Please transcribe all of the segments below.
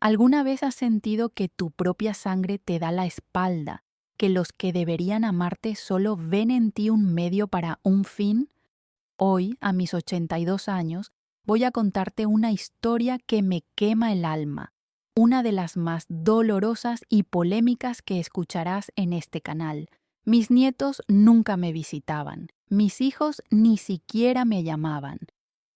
¿Alguna vez has sentido que tu propia sangre te da la espalda, que los que deberían amarte solo ven en ti un medio para un fin? Hoy, a mis 82 años, voy a contarte una historia que me quema el alma, una de las más dolorosas y polémicas que escucharás en este canal. Mis nietos nunca me visitaban, mis hijos ni siquiera me llamaban.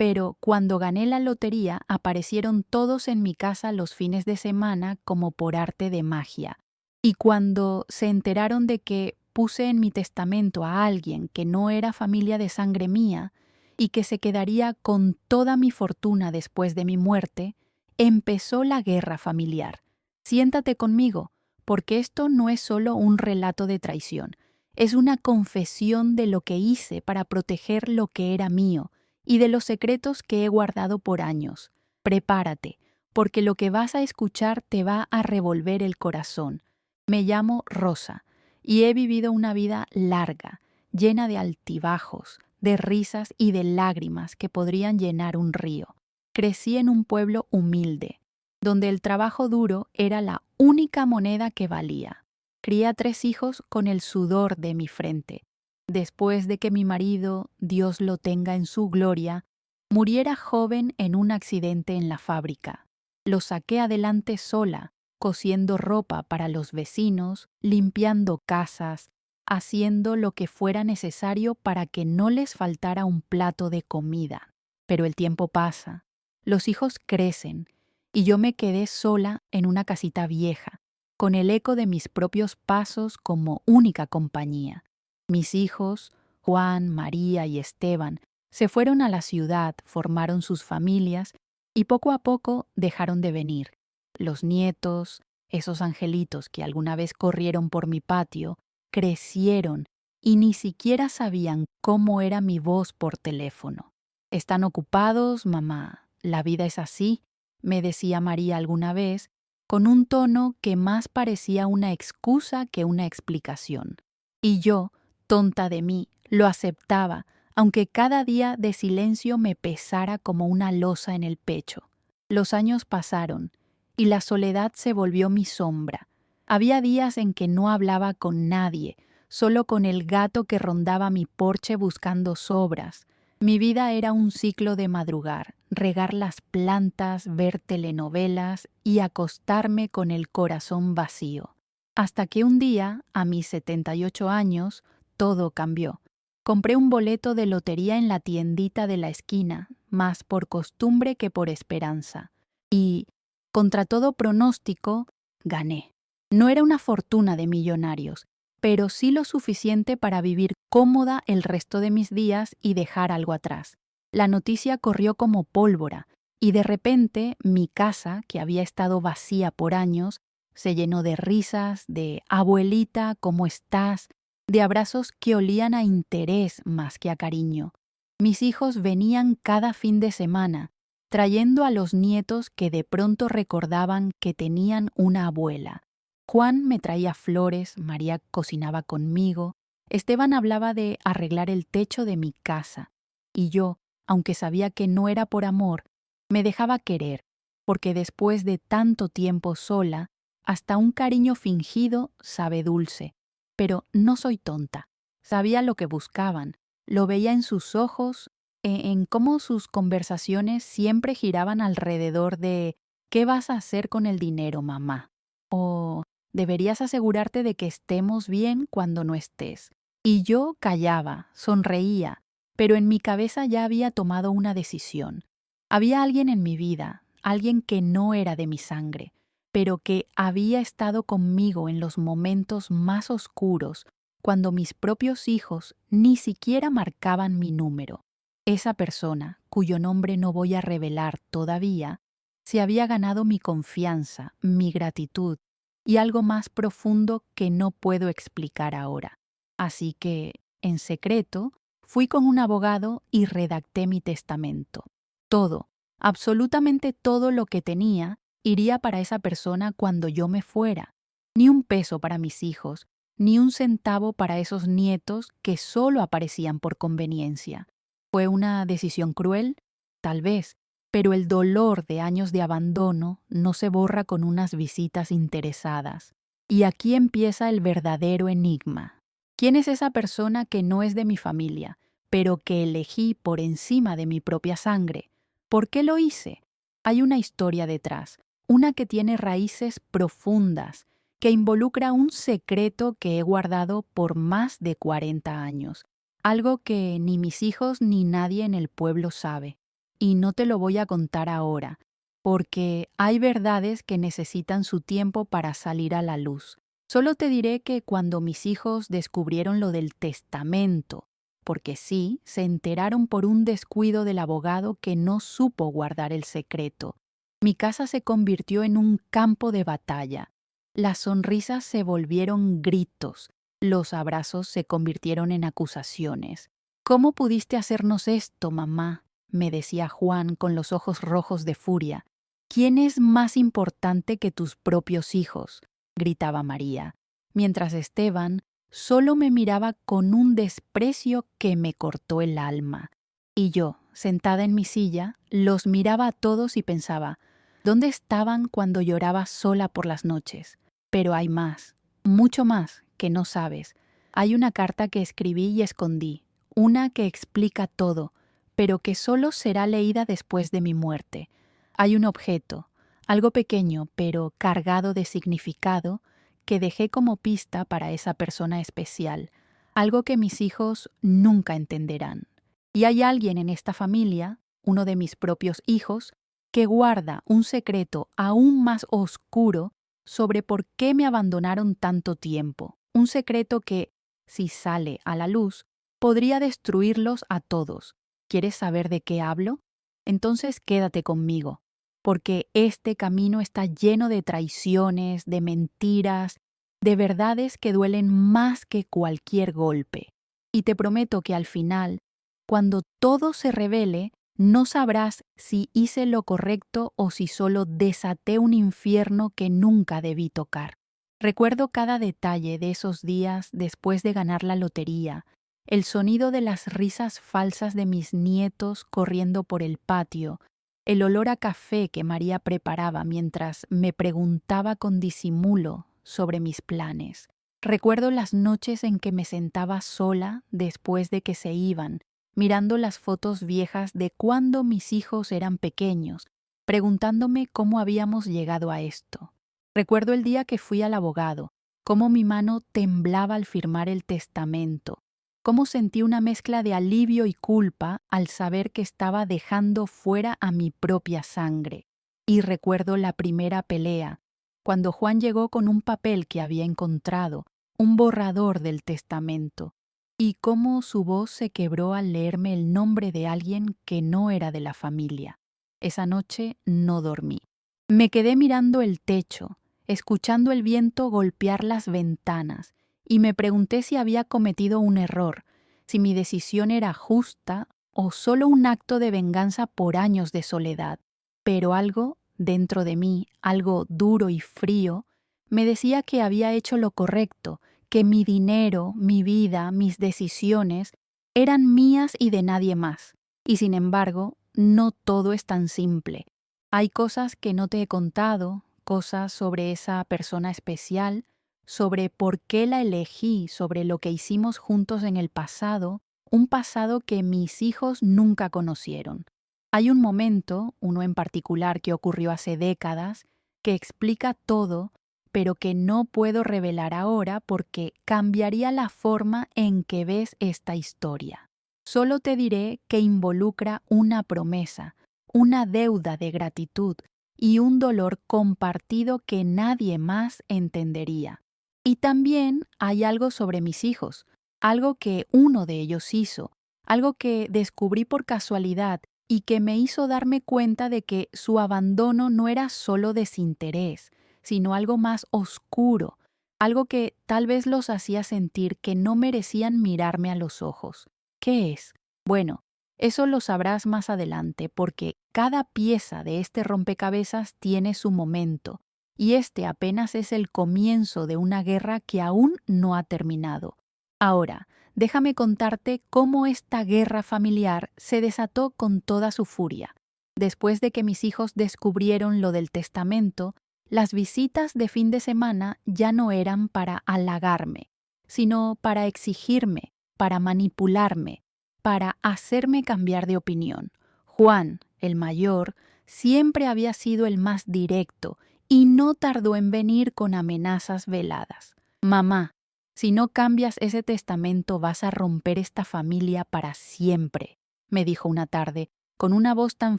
Pero cuando gané la lotería aparecieron todos en mi casa los fines de semana como por arte de magia. Y cuando se enteraron de que puse en mi testamento a alguien que no era familia de sangre mía y que se quedaría con toda mi fortuna después de mi muerte, empezó la guerra familiar. Siéntate conmigo, porque esto no es solo un relato de traición, es una confesión de lo que hice para proteger lo que era mío y de los secretos que he guardado por años. Prepárate, porque lo que vas a escuchar te va a revolver el corazón. Me llamo Rosa y he vivido una vida larga, llena de altibajos, de risas y de lágrimas que podrían llenar un río. Crecí en un pueblo humilde, donde el trabajo duro era la única moneda que valía. Crié a 3 hijos con el sudor de mi frente. Después de que mi marido, Dios lo tenga en su gloria, muriera joven en un accidente en la fábrica. Lo saqué adelante sola, cosiendo ropa para los vecinos, limpiando casas, haciendo lo que fuera necesario para que no les faltara un plato de comida. Pero el tiempo pasa, los hijos crecen, y yo me quedé sola en una casita vieja, con el eco de mis propios pasos como única compañía. Mis hijos, Juan, María y Esteban, se fueron a la ciudad, formaron sus familias y poco a poco dejaron de venir. Los nietos, esos angelitos que alguna vez corrieron por mi patio, crecieron y ni siquiera sabían cómo era mi voz por teléfono. «Están ocupados, mamá. La vida es así», me decía María alguna vez, con un tono que más parecía una excusa que una explicación. Y yo, tonta de mí, lo aceptaba, aunque cada día de silencio me pesara como una losa en el pecho. Los años pasaron, y la soledad se volvió mi sombra. Había días en que no hablaba con nadie, solo con el gato que rondaba mi porche buscando sobras. Mi vida era un ciclo de madrugar, regar las plantas, ver telenovelas y acostarme con el corazón vacío. Hasta que un día, a mis 78 años, todo cambió. Compré un boleto de lotería en la tiendita de la esquina, más por costumbre que por esperanza. Y, contra todo pronóstico, gané. No era una fortuna de millonarios, pero sí lo suficiente para vivir cómoda el resto de mis días y dejar algo atrás. La noticia corrió como pólvora, y de repente mi casa, que había estado vacía por años, se llenó de risas, de «abuelita, ¿cómo estás?», de abrazos que olían a interés más que a cariño. Mis hijos venían cada fin de semana, trayendo a los nietos que de pronto recordaban que tenían una abuela. Juan me traía flores, María cocinaba conmigo, Esteban hablaba de arreglar el techo de mi casa, y yo, aunque sabía que no era por amor, me dejaba querer, porque después de tanto tiempo sola, hasta un cariño fingido sabe dulce. Pero no soy tonta. Sabía lo que buscaban, lo veía en sus ojos, en cómo sus conversaciones siempre giraban alrededor de «¿Qué vas a hacer con el dinero, mamá?», o «Deberías asegurarte de que estemos bien cuando no estés». Y yo callaba, sonreía, pero en mi cabeza ya había tomado una decisión. Había alguien en mi vida, alguien que no era de mi sangre, pero que había estado conmigo en los momentos más oscuros, cuando mis propios hijos ni siquiera marcaban mi número. Esa persona, cuyo nombre no voy a revelar todavía, se había ganado mi confianza, mi gratitud y algo más profundo que no puedo explicar ahora. Así que, en secreto, fui con un abogado y redacté mi testamento. Todo, absolutamente todo lo que tenía, iría para esa persona cuando yo me fuera. Ni un peso para mis hijos, ni un centavo para esos nietos que solo aparecían por conveniencia. ¿Fue una decisión cruel? Tal vez, pero el dolor de años de abandono no se borra con unas visitas interesadas. Y aquí empieza el verdadero enigma. ¿Quién es esa persona que no es de mi familia, pero que elegí por encima de mi propia sangre? ¿Por qué lo hice? Hay una historia detrás, una que tiene raíces profundas, que involucra un secreto que he guardado por más de 40 años, algo que ni mis hijos ni nadie en el pueblo sabe. Y no te lo voy a contar ahora, porque hay verdades que necesitan su tiempo para salir a la luz. Solo te diré que cuando mis hijos descubrieron lo del testamento, porque sí, se enteraron por un descuido del abogado que no supo guardar el secreto, mi casa se convirtió en un campo de batalla. Las sonrisas se volvieron gritos, los abrazos se convirtieron en acusaciones. ¿Cómo pudiste hacernos esto, mamá?, me decía Juan con los ojos rojos de furia. ¿Quién es más importante que tus propios hijos?, gritaba María, mientras Esteban solo me miraba con un desprecio que me cortó el alma. Y yo, sentada en mi silla, los miraba a todos y pensaba, ¿dónde estaban cuando lloraba sola por las noches? Pero hay más, mucho más, que no sabes. Hay una carta que escribí y escondí, una que explica todo, pero que solo será leída después de mi muerte. Hay un objeto, algo pequeño pero cargado de significado, que dejé como pista para esa persona especial, algo que mis hijos nunca entenderán. Y hay alguien en esta familia, uno de mis propios hijos, que guarda un secreto aún más oscuro sobre por qué me abandonaron tanto tiempo, un secreto que, si sale a la luz, podría destruirlos a todos. ¿Quieres saber de qué hablo? Entonces quédate conmigo, porque este camino está lleno de traiciones, de mentiras, de verdades que duelen más que cualquier golpe. Y te prometo que al final, cuando todo se revele, no sabrás si hice lo correcto o si solo desaté un infierno que nunca debí tocar. Recuerdo cada detalle de esos días después de ganar la lotería, el sonido de las risas falsas de mis nietos corriendo por el patio, el olor a café que María preparaba mientras me preguntaba con disimulo sobre mis planes. Recuerdo las noches en que me sentaba sola después de que se iban, mirando las fotos viejas de cuando mis hijos eran pequeños, preguntándome cómo habíamos llegado a esto. Recuerdo el día que fui al abogado, cómo mi mano temblaba al firmar el testamento, cómo sentí una mezcla de alivio y culpa al saber que estaba dejando fuera a mi propia sangre. Y recuerdo la primera pelea, cuando Juan llegó con un papel que había encontrado, un borrador del testamento, y cómo su voz se quebró al leerme el nombre de alguien que no era de la familia. Esa noche no dormí. Me quedé mirando el techo, escuchando el viento golpear las ventanas, y me pregunté si había cometido un error, si mi decisión era justa o solo un acto de venganza por años de soledad. Pero algo dentro de mí, algo duro y frío, me decía que había hecho lo correcto, que mi dinero, mi vida, mis decisiones eran mías y de nadie más. Y sin embargo, no todo es tan simple. Hay cosas que no te he contado, cosas sobre esa persona especial, sobre por qué la elegí, sobre lo que hicimos juntos en el pasado, un pasado que mis hijos nunca conocieron. Hay un momento, uno en particular que ocurrió hace décadas, que explica todo, pero que no puedo revelar ahora porque cambiaría la forma en que ves esta historia. Solo te diré que involucra una promesa, una deuda de gratitud y un dolor compartido que nadie más entendería. Y también hay algo sobre mis hijos, algo que uno de ellos hizo, algo que descubrí por casualidad y que me hizo darme cuenta de que su abandono no era solo desinterés, sino algo más oscuro, algo que tal vez los hacía sentir que no merecían mirarme a los ojos. ¿Qué es? Bueno, eso lo sabrás más adelante porque cada pieza de este rompecabezas tiene su momento, y este apenas es el comienzo de una guerra que aún no ha terminado. Ahora, déjame contarte cómo esta guerra familiar se desató con toda su furia. Después de que mis hijos descubrieron lo del testamento, las visitas de fin de semana ya no eran para halagarme, sino para exigirme, para manipularme, para hacerme cambiar de opinión. Juan, el mayor, siempre había sido el más directo y no tardó en venir con amenazas veladas. Mamá, si no cambias ese testamento vas a romper esta familia para siempre, me dijo una tarde, con una voz tan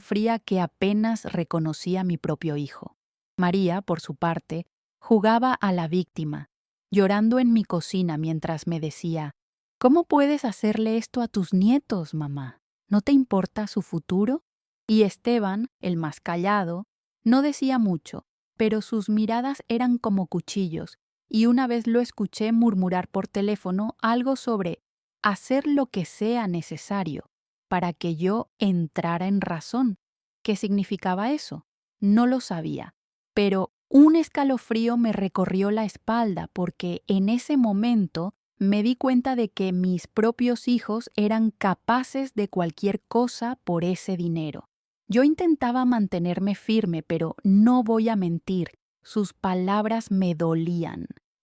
fría que apenas reconocía a mi propio hijo. María, por su parte, jugaba a la víctima, llorando en mi cocina mientras me decía: ¿cómo puedes hacerle esto a tus nietos, mamá? ¿No te importa su futuro? Y Esteban, el más callado, no decía mucho, pero sus miradas eran como cuchillos, y una vez lo escuché murmurar por teléfono algo sobre hacer lo que sea necesario para que yo entrara en razón. ¿Qué significaba eso? No lo sabía, pero un escalofrío me recorrió la espalda porque en ese momento me di cuenta de que mis propios hijos eran capaces de cualquier cosa por ese dinero. Yo intentaba mantenerme firme, pero no voy a mentir, sus palabras me dolían.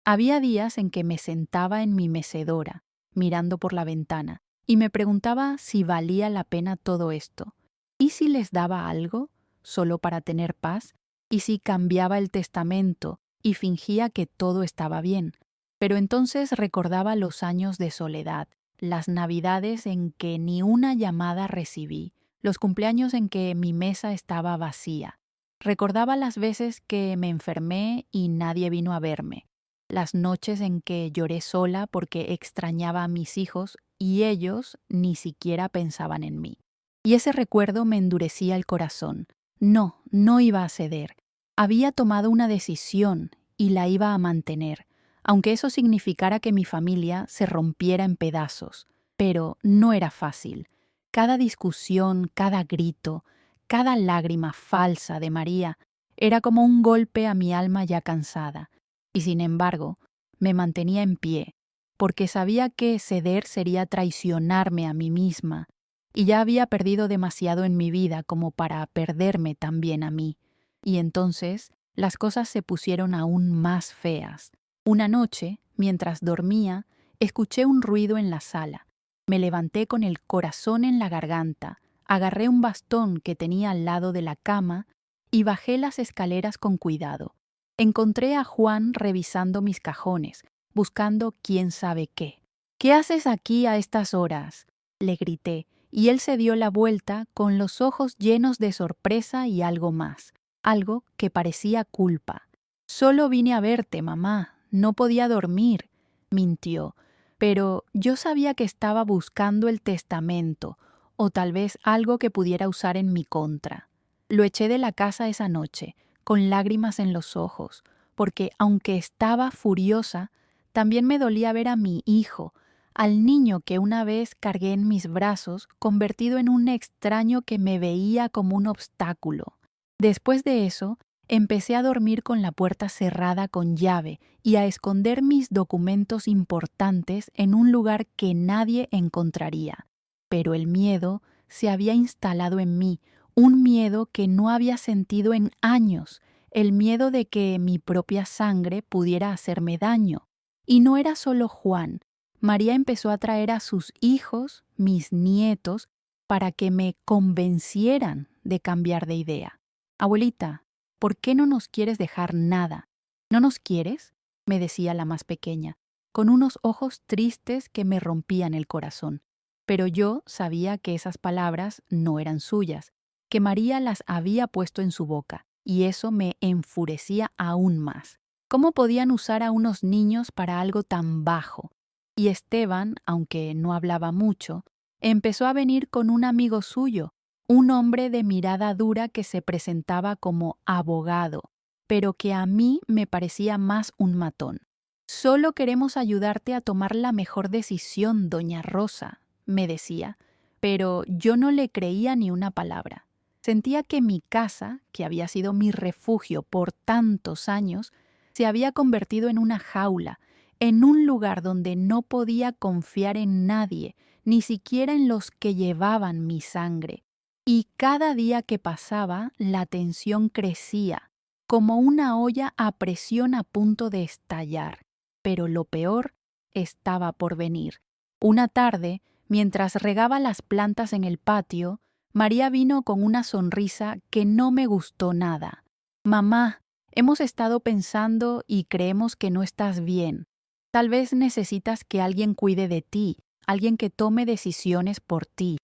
Había días en que me sentaba en mi mecedora, mirando por la ventana, y me preguntaba si valía la pena todo esto. ¿Y si les daba algo, solo para tener paz? ¿Y si cambiaba el testamento y fingía que todo estaba bien? Pero entonces recordaba los años de soledad, las navidades en que ni una llamada recibí, los cumpleaños en que mi mesa estaba vacía. Recordaba las veces que me enfermé y nadie vino a verme, las noches en que lloré sola porque extrañaba a mis hijos y ellos ni siquiera pensaban en mí. Y ese recuerdo me endurecía el corazón. No, no iba a ceder. Había tomado una decisión y la iba a mantener, aunque eso significara que mi familia se rompiera en pedazos. Pero no era fácil. Cada discusión, cada grito, cada lágrima falsa de María era como un golpe a mi alma ya cansada. Y sin embargo, me mantenía en pie, porque sabía que ceder sería traicionarme a mí misma, y ya había perdido demasiado en mi vida como para perderme también a mí. Y entonces las cosas se pusieron aún más feas. Una noche, mientras dormía, escuché un ruido en la sala. Me levanté con el corazón en la garganta, agarré un bastón que tenía al lado de la cama y bajé las escaleras con cuidado. Encontré a Juan revisando mis cajones, buscando quién sabe qué. ¿Qué haces aquí a estas horas?, le grité, y él se dio la vuelta con los ojos llenos de sorpresa y algo más, algo que parecía culpa. Solo vine a verte, mamá, no podía dormir, mintió, pero yo sabía que estaba buscando el testamento, o tal vez algo que pudiera usar en mi contra. Lo eché de la casa esa noche, con lágrimas en los ojos, porque aunque estaba furiosa, también me dolía ver a mi hijo, al niño que una vez cargué en mis brazos, convertido en un extraño que me veía como un obstáculo. Después de eso, empecé a dormir con la puerta cerrada con llave y a esconder mis documentos importantes en un lugar que nadie encontraría. Pero el miedo se había instalado en mí, un miedo que no había sentido en años, el miedo de que mi propia sangre pudiera hacerme daño. Y no era solo Juan. María empezó a traer a sus hijos, mis nietos, para que me convencieran de cambiar de idea. Abuelita, ¿por qué no nos quieres dejar nada? ¿No nos quieres?, me decía la más pequeña, con unos ojos tristes que me rompían el corazón. Pero yo sabía que esas palabras no eran suyas, que María las había puesto en su boca, y eso me enfurecía aún más. ¿Cómo podían usar a unos niños para algo tan bajo? Y Esteban, aunque no hablaba mucho, empezó a venir con un amigo suyo, un hombre de mirada dura que se presentaba como abogado, pero que a mí me parecía más un matón. «Solo queremos ayudarte a tomar la mejor decisión, doña Rosa», me decía, pero yo no le creía ni una palabra. Sentía que mi casa, que había sido mi refugio por tantos años, se había convertido en una jaula, en un lugar donde no podía confiar en nadie, ni siquiera en los que llevaban mi sangre. Y cada día que pasaba, la tensión crecía, como una olla a presión a punto de estallar. Pero lo peor estaba por venir. Una tarde, mientras regaba las plantas en el patio, María vino con una sonrisa que no me gustó nada. Mamá, hemos estado pensando y creemos que no estás bien. Tal vez necesitas que alguien cuide de ti, alguien que tome decisiones por ti,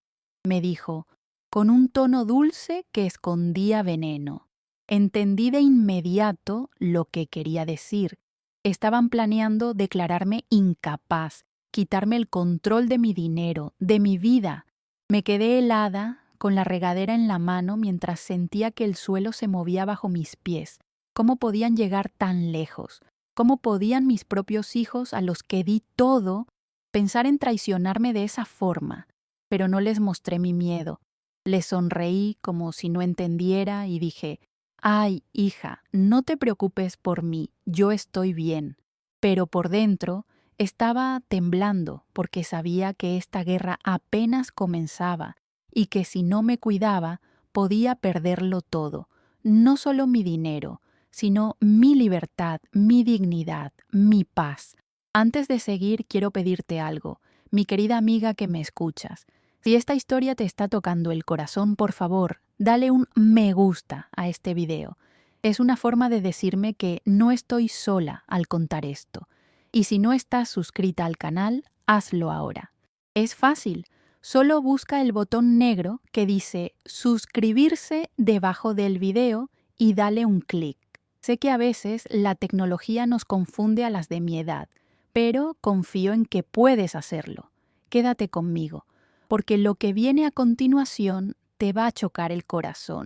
me dijo, con un tono dulce que escondía veneno. Entendí de inmediato lo que quería decir. Estaban planeando declararme incapaz, quitarme el control de mi dinero, de mi vida. Me quedé helada, con la regadera en la mano mientras sentía que el suelo se movía bajo mis pies. ¿Cómo podían llegar tan lejos? ¿Cómo podían mis propios hijos, a los que di todo, pensar en traicionarme de esa forma? Pero no les mostré mi miedo. Les sonreí como si no entendiera y dije, «Ay, hija, no te preocupes por mí, yo estoy bien». Pero por dentro estaba temblando porque sabía que esta guerra apenas comenzaba y que si no me cuidaba podía perderlo todo, no solo mi dinero, sino mi libertad, mi dignidad, mi paz. Antes de seguir, quiero pedirte algo, mi querida amiga que me escuchas. Si esta historia te está tocando el corazón, por favor, dale un me gusta a este video. Es una forma de decirme que no estoy sola al contar esto. Y si no estás suscrita al canal, hazlo ahora. Es fácil, solo busca el botón negro que dice suscribirse debajo del video y dale un clic. Sé que a veces la tecnología nos confunde a las de mi edad, pero confío en que puedes hacerlo. Quédate conmigo, porque lo que viene a continuación te va a chocar el corazón.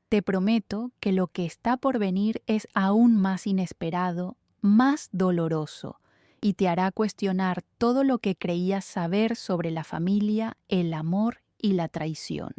Te prometo que lo que está por venir es aún más inesperado, más doloroso, y te hará cuestionar todo lo que creías saber sobre la familia, el amor y la traición.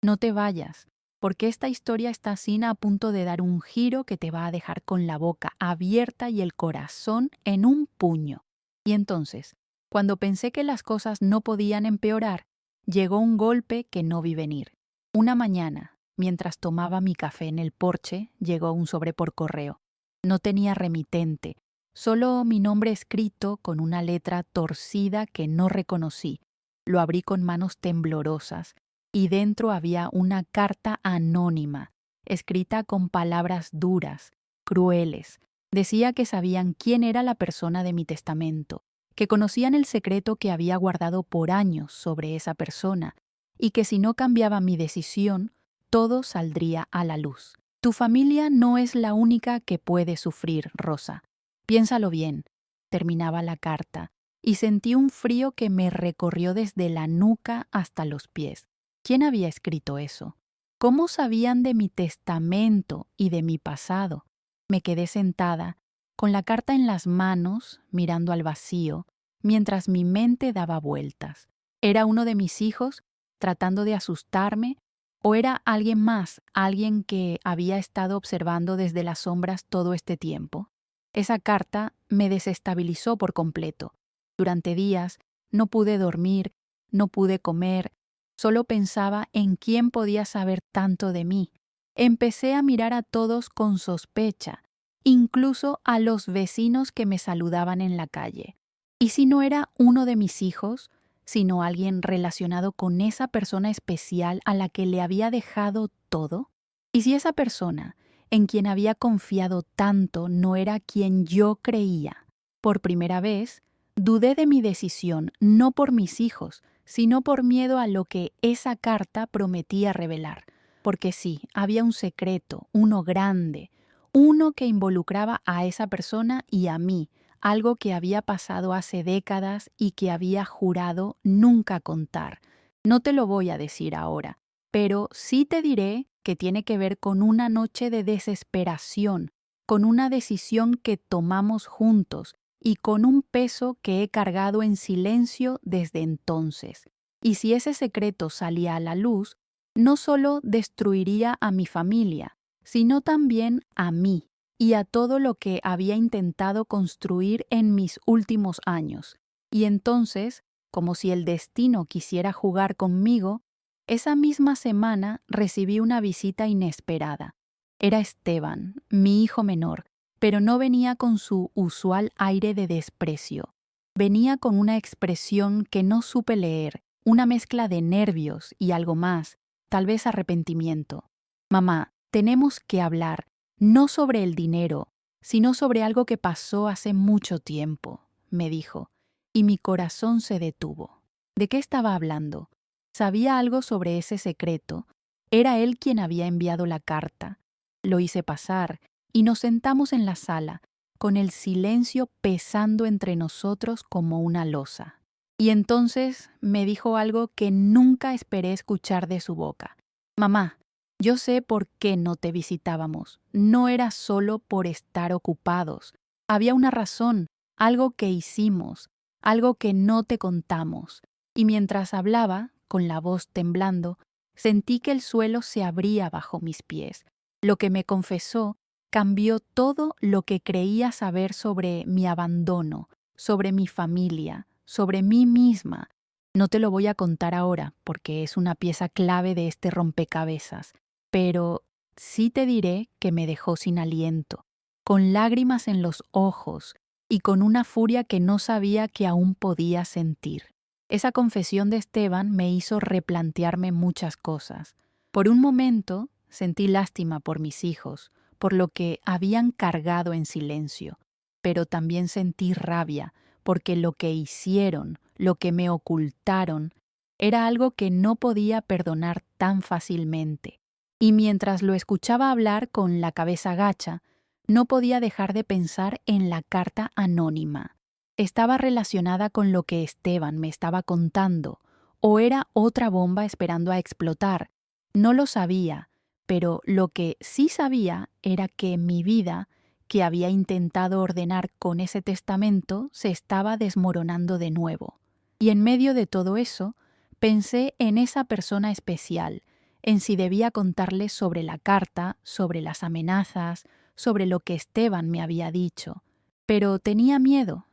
No te vayas, porque esta historia está a punto de dar un giro que te va a dejar con la boca abierta y el corazón en un puño. Y entonces, cuando pensé que las cosas no podían empeorar, llegó un golpe que no vi venir. Una mañana, mientras tomaba mi café en el porche, llegó un sobre por correo. No tenía remitente, solo mi nombre escrito con una letra torcida que no reconocí. Lo abrí con manos temblorosas y dentro había una carta anónima, escrita con palabras duras, crueles. Decía que sabían quién era la persona de mi testamento, que conocían el secreto que había guardado por años sobre esa persona y que si no cambiaba mi decisión, todo saldría a la luz. Tu familia no es la única que puede sufrir, Rosa. Piénsalo bien, terminaba la carta, y sentí un frío que me recorrió desde la nuca hasta los pies. ¿Quién había escrito eso? ¿Cómo sabían de mi testamento y de mi pasado? Me quedé sentada, con la carta en las manos, mirando al vacío, mientras mi mente daba vueltas. ¿Era uno de mis hijos tratando de asustarme? ¿O era alguien más, alguien que había estado observando desde las sombras todo este tiempo? Esa carta me desestabilizó por completo. Durante días no pude dormir, no pude comer, solo pensaba en quién podía saber tanto de mí. Empecé a mirar a todos con sospecha, incluso a los vecinos que me saludaban en la calle. ¿Y si no era uno de mis hijos, sino alguien relacionado con esa persona especial a la que le había dejado todo? ¿Y si esa persona, en quien había confiado tanto, no era quien yo creía? Por primera vez, dudé de mi decisión, no por mis hijos, sino por miedo a lo que esa carta prometía revelar. Porque sí, había un secreto, uno grande, uno que involucraba a esa persona y a mí, algo que había pasado hace décadas y que había jurado nunca contar. No te lo voy a decir ahora, pero sí te diré que tiene que ver con una noche de desesperación, con una decisión que tomamos juntos y con un peso que he cargado en silencio desde entonces. Y si ese secreto salía a la luz, no solo destruiría a mi familia, sino también a mí y a todo lo que había intentado construir en mis últimos años. Y entonces, como si el destino quisiera jugar conmigo, Esa misma semana recibí una visita inesperada. Era Esteban, mi hijo menor, pero no venía con su usual aire de desprecio. Venía con una expresión que no supe leer, una mezcla de nervios y algo más, tal vez arrepentimiento. Mamá, tenemos que hablar, no sobre el dinero, sino sobre algo que pasó hace mucho tiempo, me dijo, y mi corazón se detuvo. ¿De qué estaba hablando? ¿Sabía algo sobre ese secreto? Era él quien había enviado la carta. Lo hice pasar y nos sentamos en la sala, con el silencio pesando entre nosotros como una losa. Y entonces me dijo algo que nunca esperé escuchar de su boca. Mamá, yo sé por qué no te visitábamos. No era solo por estar ocupados. Había una razón, algo que hicimos, algo que no te contamos. Y mientras hablaba, con la voz temblando, sentí que el suelo se abría bajo mis pies. Lo que me confesó cambió todo lo que creía saber sobre mi abandono, sobre mi familia, sobre mí misma. No te lo voy a contar ahora, porque es una pieza clave de este rompecabezas, pero sí te diré que me dejó sin aliento, con lágrimas en los ojos y con una furia que no sabía que aún podía sentir. Esa confesión de Esteban me hizo replantearme muchas cosas. Por un momento sentí lástima por mis hijos, por lo que habían cargado en silencio, pero también sentí rabia, porque lo que hicieron, lo que me ocultaron, era algo que no podía perdonar tan fácilmente. Y mientras lo escuchaba hablar con la cabeza gacha, no podía dejar de pensar en la carta anónima. ¿Estaba relacionada con lo que Esteban me estaba contando? ¿O era otra bomba esperando a explotar? No lo sabía, pero lo que sí sabía era que mi vida, que había intentado ordenar con ese testamento, se estaba desmoronando de nuevo. Y en medio de todo eso, pensé en esa persona especial, en si debía contarle sobre la carta, sobre las amenazas, sobre lo que Esteban me había dicho. Pero tenía miedo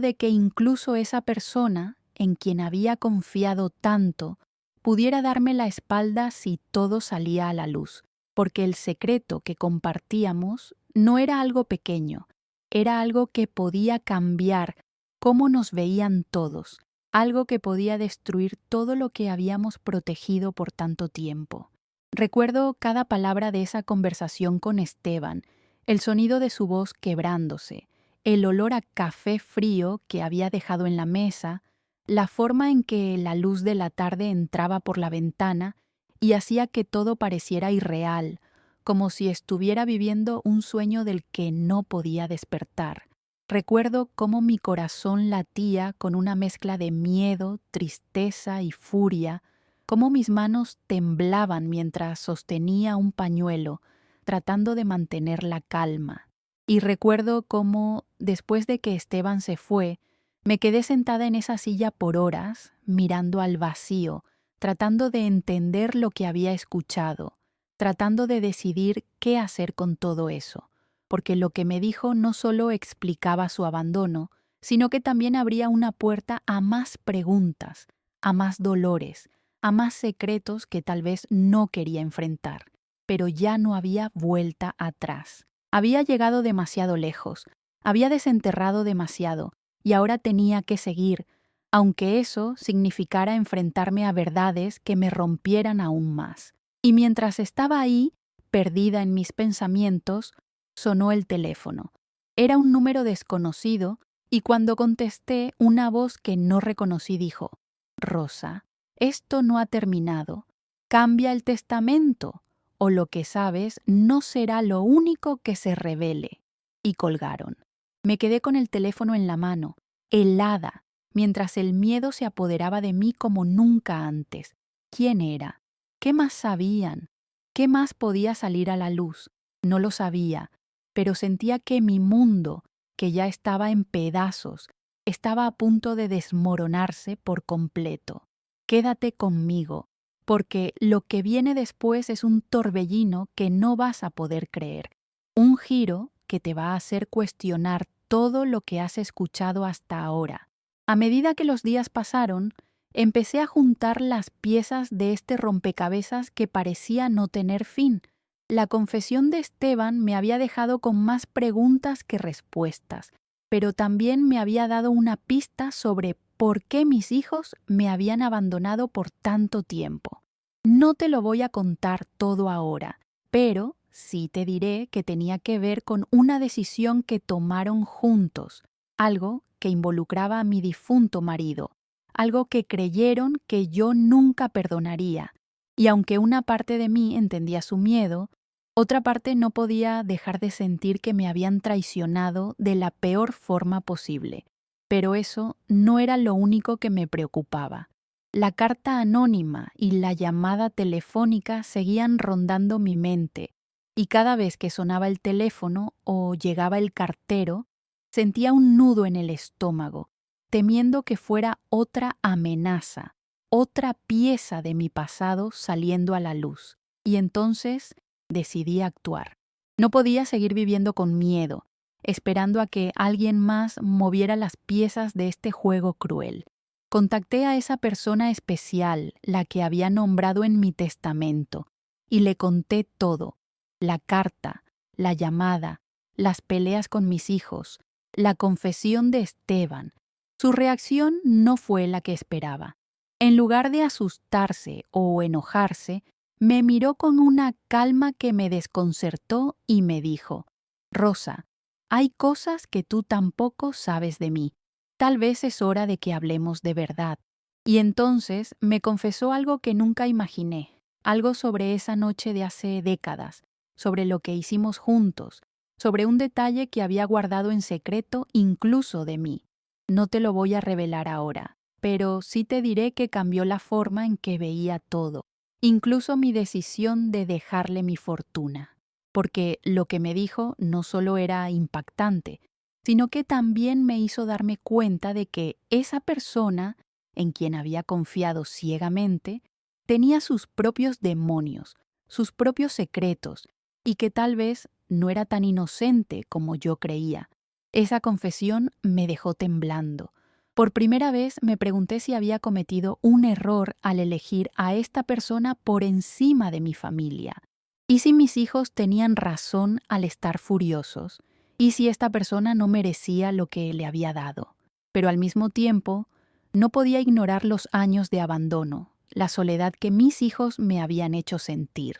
de que incluso esa persona, en quien había confiado tanto, pudiera darme la espalda si todo salía a la luz, porque el secreto que compartíamos no era algo pequeño, era algo que podía cambiar cómo nos veían todos, algo que podía destruir todo lo que habíamos protegido por tanto tiempo. Recuerdo cada palabra de esa conversación con Esteban, el sonido de su voz quebrándose, el olor a café frío que había dejado en la mesa, la forma en que la luz de la tarde entraba por la ventana y hacía que todo pareciera irreal, como si estuviera viviendo un sueño del que no podía despertar. Recuerdo cómo mi corazón latía con una mezcla de miedo, tristeza y furia, cómo mis manos temblaban mientras sostenía un pañuelo, tratando de mantener la calma. Y recuerdo cómo, después de que Esteban se fue, me quedé sentada en esa silla por horas, mirando al vacío, tratando de entender lo que había escuchado, tratando de decidir qué hacer con todo eso, porque lo que me dijo no solo explicaba su abandono, sino que también abría una puerta a más preguntas, a más dolores, a más secretos que tal vez no quería enfrentar. Pero ya no había vuelta atrás. Había llegado demasiado lejos, había desenterrado demasiado, y ahora tenía que seguir, aunque eso significara enfrentarme a verdades que me rompieran aún más. Y mientras estaba ahí, perdida en mis pensamientos, sonó el teléfono. Era un número desconocido, y cuando contesté, una voz que no reconocí dijo: «Rosa, esto no ha terminado. Cambia el testamento, o lo que sabes no será lo único que se revele». Y colgaron. Me quedé con el teléfono en la mano, helada, mientras el miedo se apoderaba de mí como nunca antes. ¿Quién era? ¿Qué más sabían? ¿Qué más podía salir a la luz? No lo sabía, pero sentía que mi mundo, que ya estaba en pedazos, estaba a punto de desmoronarse por completo. Quédate conmigo, porque lo que viene después es un torbellino que no vas a poder creer, un giro que te va a hacer cuestionar todo lo que has escuchado hasta ahora. A medida que los días pasaron, Empecé a juntar las piezas de este rompecabezas que parecía no tener fin. La confesión de Esteban me había dejado con más preguntas que respuestas, pero también me había dado una pista sobre por qué mis hijos me habían abandonado por tanto tiempo. No te lo voy a contar todo ahora, pero sí te diré que tenía que ver con una decisión que tomaron juntos, algo que involucraba a mi difunto marido, algo que creyeron que yo nunca perdonaría. Y aunque una parte de mí entendía su miedo, otra parte no podía dejar de sentir que me habían traicionado de la peor forma posible. Pero eso no era lo único que me preocupaba. La carta anónima y la llamada telefónica seguían rondando mi mente, y cada vez que sonaba el teléfono o llegaba el cartero, sentía un nudo en el estómago, temiendo que fuera otra amenaza, otra pieza de mi pasado saliendo a la luz. Y entonces decidí actuar. No podía seguir viviendo con miedo, esperando a que alguien más moviera las piezas de este juego cruel. Contacté a esa persona especial, la que había nombrado en mi testamento, y le conté todo: la carta, la llamada, las peleas con mis hijos, la confesión de Esteban. Su reacción no fue la que esperaba. En lugar de asustarse o enojarse, me miró con una calma que me desconcertó y me dijo: Rosa, hay cosas que tú tampoco sabes de mí. Tal vez es hora de que hablemos de verdad. Y entonces me confesó algo que nunca imaginé, algo sobre esa noche de hace décadas, sobre lo que hicimos juntos, sobre un detalle que había guardado en secreto incluso de mí. No te lo voy a revelar ahora, pero sí te diré que cambió la forma en que veía todo, incluso mi decisión de dejarle mi fortuna, porque lo que me dijo no solo era impactante, sino que también me hizo darme cuenta de que esa persona, en quien había confiado ciegamente, tenía sus propios demonios, sus propios secretos, y que tal vez no era tan inocente como yo creía. Esa confesión me dejó temblando. Por primera vez me pregunté si había cometido un error al elegir a esta persona por encima de mi familia. ¿Y si mis hijos tenían razón al estar furiosos? ¿Y si esta persona no merecía lo que le había dado? Pero al mismo tiempo, no podía ignorar los años de abandono, la soledad que mis hijos me habían hecho sentir.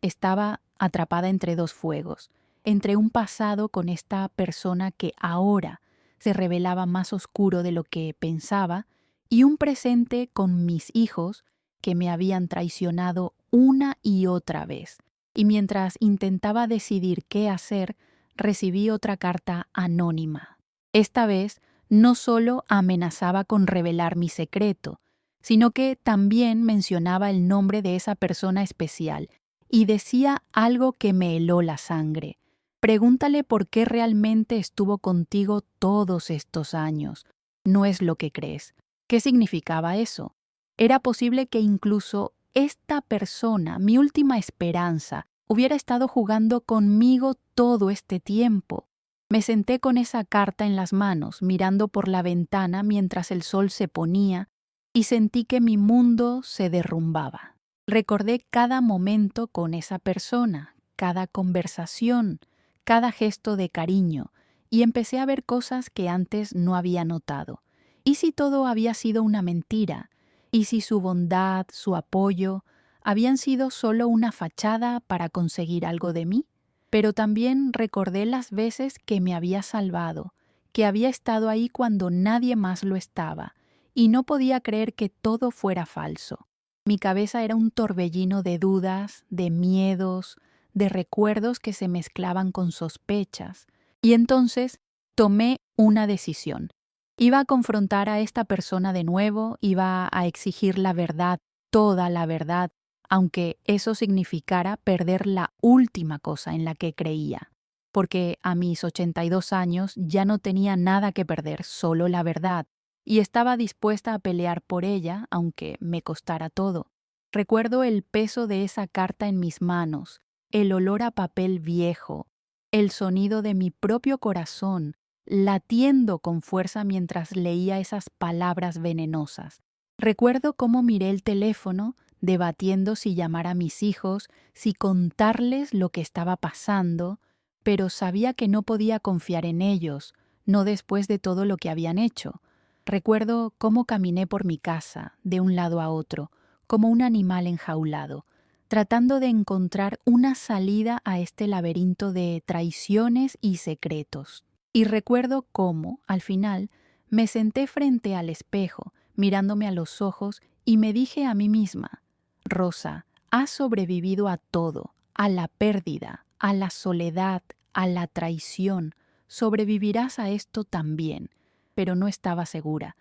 Estaba atrapada entre dos fuegos, entre un pasado con esta persona que ahora se revelaba más oscuro de lo que pensaba, y un presente con mis hijos que me habían traicionado una y otra vez. Y mientras intentaba decidir qué hacer, recibí otra carta anónima. Esta vez no solo amenazaba con revelar mi secreto, sino que también mencionaba el nombre de esa persona especial y decía algo que me heló la sangre. Pregúntale por qué realmente estuvo contigo todos estos años. No es lo que crees. ¿Qué significaba eso? Era posible que incluso esta persona, mi última esperanza, hubiera estado jugando conmigo todo este tiempo. Me senté con esa carta en las manos, mirando por la ventana mientras el sol se ponía, y sentí que mi mundo se derrumbaba. Recordé cada momento con esa persona, cada conversación, cada gesto de cariño, y empecé a ver cosas que antes no había notado. ¿Y si todo había sido una mentira? ¿Y si su bondad, su apoyo, habían sido solo una fachada para conseguir algo de mí? Pero también recordé las veces que me había salvado, que había estado ahí cuando nadie más lo estaba, y no podía creer que todo fuera falso. Mi cabeza era un torbellino de dudas, de miedos, de recuerdos que se mezclaban con sospechas. Y entonces tomé una decisión. Iba a confrontar a esta persona de nuevo, iba a exigir la verdad, toda la verdad, aunque eso significara perder la última cosa en la que creía. Porque a mis 82 años ya no tenía nada que perder, solo la verdad, y estaba dispuesta a pelear por ella, aunque me costara todo. Recuerdo el peso de esa carta en mis manos, el olor a papel viejo, el sonido de mi propio corazón latiendo con fuerza mientras leía esas palabras venenosas. Recuerdo cómo miré el teléfono, debatiendo si llamar a mis hijos, si contarles lo que estaba pasando, pero sabía que no podía confiar en ellos, no después de todo lo que habían hecho. Recuerdo cómo caminé por mi casa, de un lado a otro, como un animal enjaulado, tratando de encontrar una salida a este laberinto de traiciones y secretos. Y recuerdo cómo, al final, me senté frente al espejo, mirándome a los ojos, y me dije a mí misma: Rosa, has sobrevivido a todo, a la pérdida, a la soledad, a la traición. Sobrevivirás a esto también. Pero no estaba segura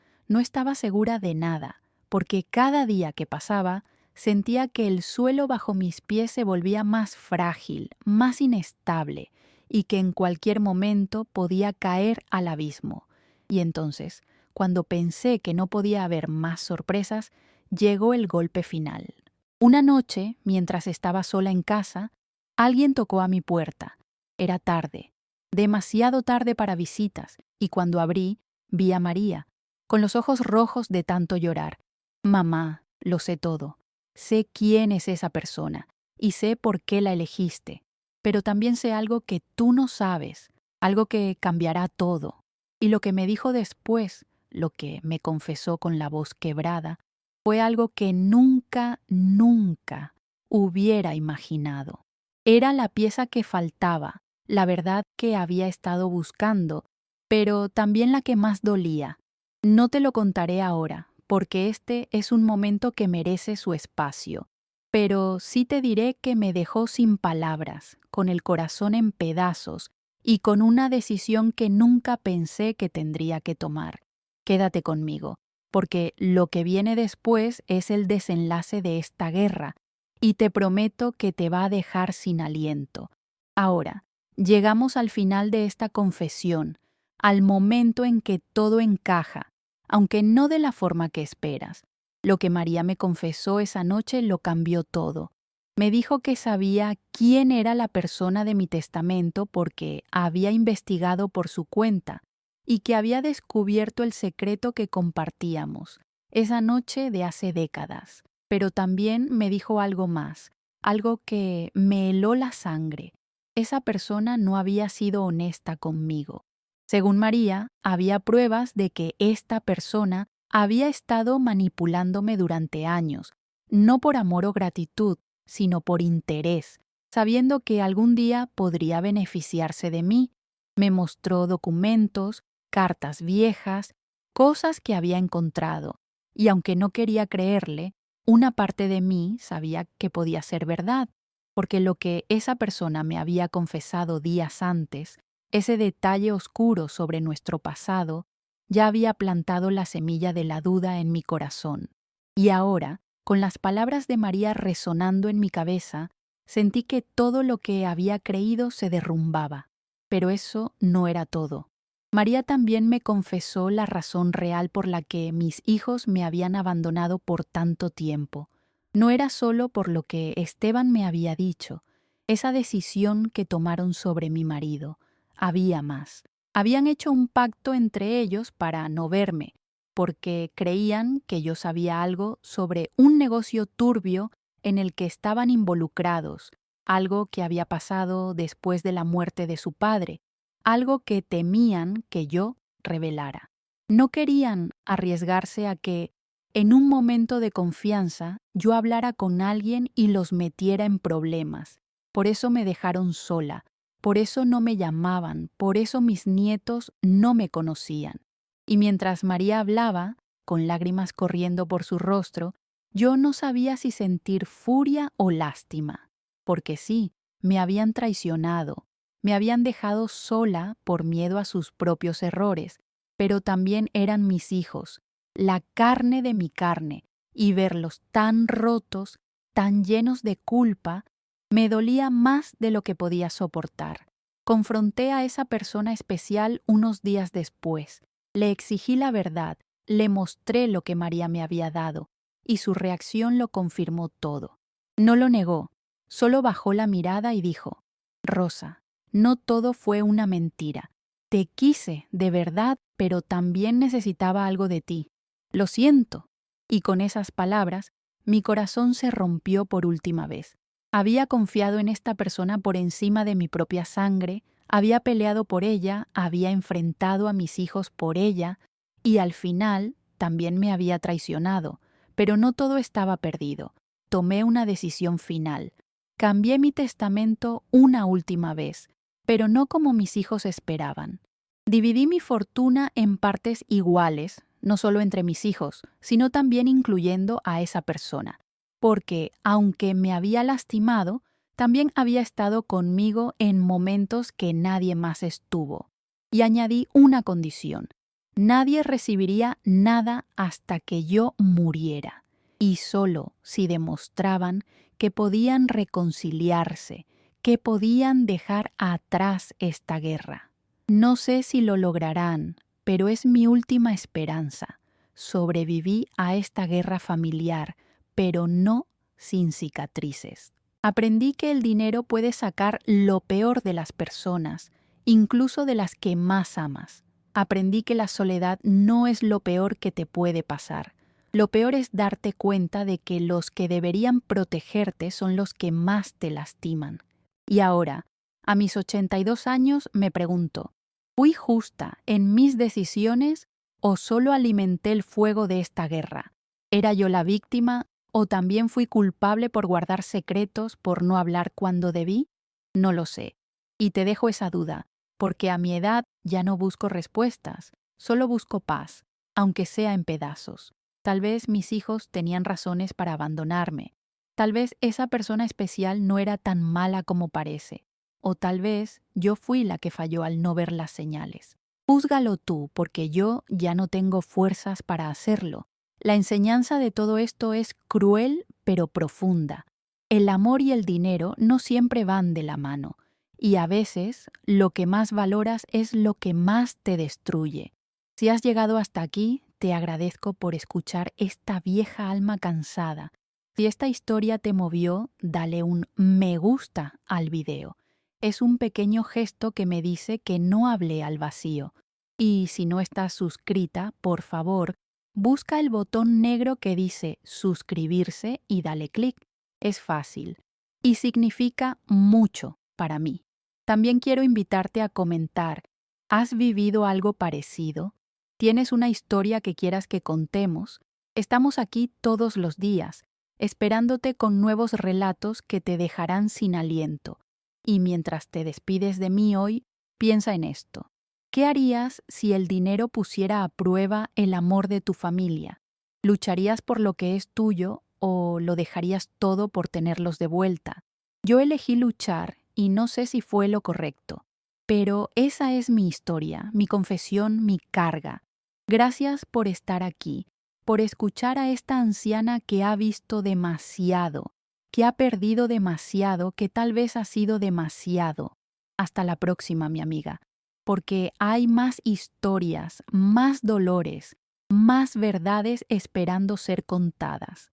de nada, porque cada día que pasaba sentía que el suelo bajo mis pies se volvía más frágil, más inestable, y que en cualquier momento podía caer al abismo. Y entonces, cuando pensé que no podía haber más sorpresas, llegó el golpe final. Una noche, mientras estaba sola en casa, alguien tocó a mi puerta. Era tarde, demasiado tarde para visitas, y cuando abrí, vi a María, con los ojos rojos de tanto llorar. Mamá, lo sé todo. Sé quién es esa persona, y sé por qué la elegiste. Pero también sé algo que tú no sabes, algo que cambiará todo. Y lo que me dijo después, lo que me confesó con la voz quebrada, fue algo que nunca, nunca hubiera imaginado. Era la pieza que faltaba, la verdad que había estado buscando, pero también la que más dolía. No te lo contaré ahora, porque este es un momento que merece su espacio, pero sí te diré que me dejó sin palabras, con el corazón en pedazos y con una decisión que nunca pensé que tendría que tomar. Quédate conmigo, porque lo que viene después es el desenlace de esta guerra, y te prometo que te va a dejar sin aliento. Ahora, llegamos al final de esta confesión, al momento en que todo encaja, aunque no de la forma que esperas. Lo que María me confesó esa noche lo cambió todo. Me dijo que sabía quién era la persona de mi testamento porque había investigado por su cuenta y que había descubierto el secreto que compartíamos, esa noche de hace décadas. Pero también me dijo algo más, algo que me heló la sangre. Esa persona no había sido honesta conmigo. Según María, había pruebas de que esta persona había estado manipulándome durante años, no por amor o gratitud, sino por interés, sabiendo que algún día podría beneficiarse de mí. Me mostró documentos, cartas viejas, cosas que había encontrado, y aunque no quería creerle, una parte de mí sabía que podía ser verdad, porque lo que esa persona me había confesado días antes, ese detalle oscuro sobre nuestro pasado, ya había plantado la semilla de la duda en mi corazón. Y ahora, con las palabras de María resonando en mi cabeza, sentí que todo lo que había creído se derrumbaba. Pero eso no era todo. María también me confesó la razón real por la que mis hijos me habían abandonado por tanto tiempo. No era solo por lo que Esteban me había dicho, esa decisión que tomaron sobre mi marido. Había más. Habían hecho un pacto entre ellos para no verme, porque creían que yo sabía algo sobre un negocio turbio en el que estaban involucrados, algo que había pasado después de la muerte de su padre, algo que temían que yo revelara. No querían arriesgarse a que, en un momento de confianza, yo hablara con alguien y los metiera en problemas. Por eso me dejaron sola, por eso no me llamaban, por eso mis nietos no me conocían. Y mientras María hablaba, con lágrimas corriendo por su rostro, yo no sabía si sentir furia o lástima, porque sí, me habían traicionado, me habían dejado sola por miedo a sus propios errores, pero también eran mis hijos, la carne de mi carne, y verlos tan rotos, tan llenos de culpa, me dolía más de lo que podía soportar. Confronté a esa persona especial unos días después. Le exigí la verdad, le mostré lo que María me había dado, y su reacción lo confirmó todo. No lo negó, solo bajó la mirada y dijo: Rosa, no todo fue una mentira. Te quise, de verdad, pero también necesitaba algo de ti. Lo siento. Y con esas palabras, mi corazón se rompió por última vez. Había confiado en esta persona por encima de mi propia sangre, había peleado por ella, había enfrentado a mis hijos por ella, y al final también me había traicionado. Pero no todo estaba perdido. Tomé una decisión final. Cambié mi testamento una última vez, pero no como mis hijos esperaban. Dividí mi fortuna en partes iguales, no solo entre mis hijos, sino también incluyendo a esa persona, porque, aunque me había lastimado, también había estado conmigo en momentos que nadie más estuvo. Y añadí una condición: nadie recibiría nada hasta que yo muriera, y solo si demostraban que podían reconciliarse, que podían dejar atrás esta guerra. No sé si lo lograrán, pero es mi última esperanza. Sobreviví a esta guerra familiar, pero no sin cicatrices. Aprendí que el dinero puede sacar lo peor de las personas, incluso de las que más amas. Aprendí que la soledad no es lo peor que te puede pasar. Lo peor es darte cuenta de que los que deberían protegerte son los que más te lastiman. Y ahora, a mis 82 años, me pregunto: ¿fui justa en mis decisiones o solo alimenté el fuego de esta guerra? ¿Era yo la víctima o también fui culpable por guardar secretos, por no hablar cuando debí? No lo sé. Y te dejo esa duda, porque a mi edad ya no busco respuestas, solo busco paz, aunque sea en pedazos. Tal vez mis hijos tenían razones para abandonarme. Tal vez esa persona especial no era tan mala como parece. O tal vez yo fui la que falló al no ver las señales. Júzgalo tú, porque yo ya no tengo fuerzas para hacerlo. La enseñanza de todo esto es cruel pero profunda. El amor y el dinero no siempre van de la mano, y a veces lo que más valoras es lo que más te destruye. Si has llegado hasta aquí, te agradezco por escuchar esta vieja alma cansada. Si esta historia te movió, dale un me gusta al video. Es un pequeño gesto que me dice que no hablé al vacío. Y si no estás suscrita, por favor, busca el botón negro que dice suscribirse y dale clic. Es fácil y significa mucho para mí. También quiero invitarte a comentar: ¿has vivido algo parecido? ¿Tienes una historia que quieras que contemos? Estamos aquí todos los días, esperándote con nuevos relatos que te dejarán sin aliento. Y mientras te despides de mí hoy, piensa en esto. ¿Qué harías si el dinero pusiera a prueba el amor de tu familia? ¿Lucharías por lo que es tuyo o lo dejarías todo por tenerlos de vuelta? Yo elegí luchar y no sé si fue lo correcto, pero esa es mi historia, mi confesión, mi carga. Gracias por estar aquí, por escuchar a esta anciana que ha visto demasiado, que ha perdido demasiado, que tal vez ha sido demasiado. Hasta la próxima, mi amiga, porque hay más historias, más dolores, más verdades esperando ser contadas.